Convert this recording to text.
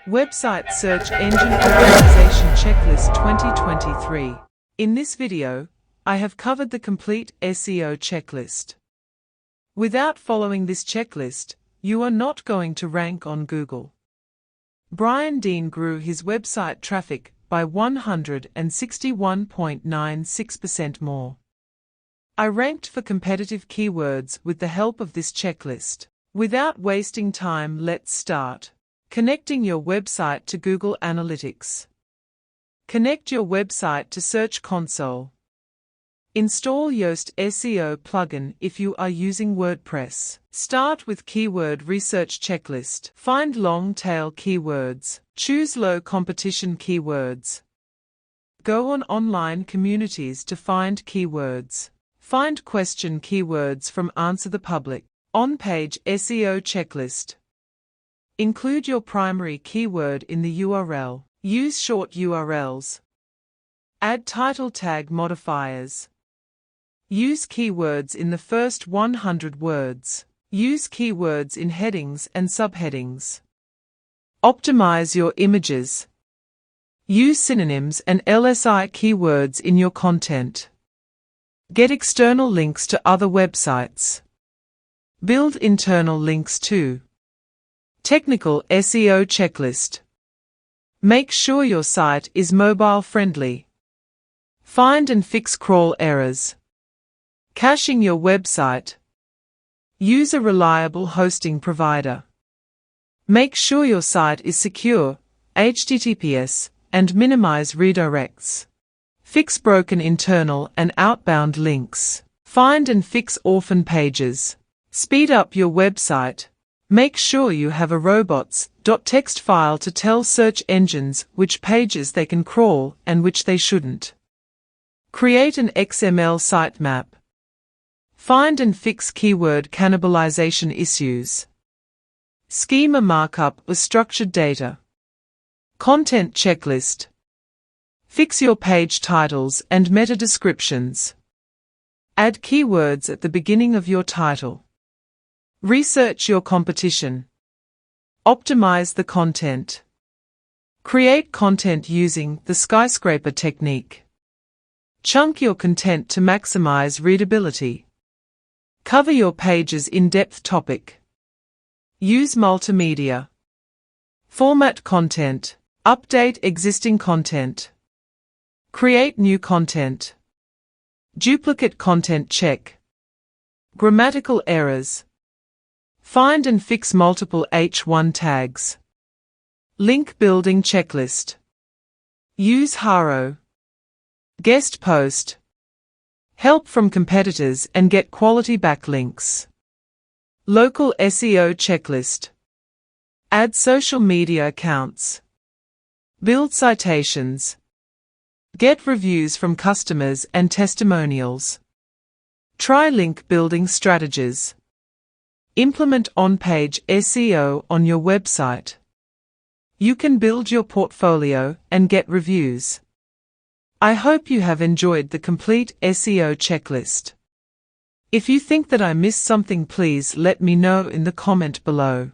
Website Search Engine Optimization Checklist 2023. In this video, I have covered the Complete SEO Checklist. Without following this checklist, you are not going to rank on Google. Brian Dean grew his website traffic by 161.96% more. I ranked for competitive keywords with the help of this checklist. Without wasting time, let's start. Connecting your website to Google Analytics. Connect your website to Search Console. Install Yoast SEO plugin if you are using WordPress. Start with Keyword Research Checklist. Find long-tail keywords. Choose low competition keywords. Go on online communities to find keywords. Find question keywords from AnswerThePublic. On-page SEO checklist. Include your primary keyword in the URL. Use short URLs. Add title tag modifiers. Use keywords in the first 100 words. Use keywords in headings and subheadings. Optimize your images. Use synonyms and LSI keywords in your content. Get external links to other websites. Build internal links too. Technical SEO checklist. Make sure your site is mobile friendly. Find and fix crawl errors. Caching your website. Use a reliable hosting provider. Make sure your site is secure, HTTPS, and minimize redirects. Fix broken internal and outbound links. Find and fix orphan pages. Speed up your website. Make sure you have a robots.txt file to tell search engines which pages they can crawl and which they shouldn't. Create an XML sitemap. Find and fix keyword cannibalization issues. Schema markup or structured data. Content checklist. Fix your page titles and meta descriptions. Add keywords at the beginning of your title. Research your competition. Optimize the content. Create content using the skyscraper technique. Chunk your content to maximize readability. Cover your page's in-depth topic. Use multimedia. Format content. Update existing content. Create new content. Duplicate content check. Grammatical errors. Find and fix multiple H1 tags. Link building checklist. Use Haro. Guest post. Help from competitors and get quality backlinks. Local SEO checklist. Add social media accounts. Build citations. Get reviews from customers and testimonials. Try link building strategies. Implement on-page SEO on your website. You can build your portfolio and get reviews. I hope you have enjoyed the Complete SEO Checklist. If you think that I missed something, please let me know in the comment below.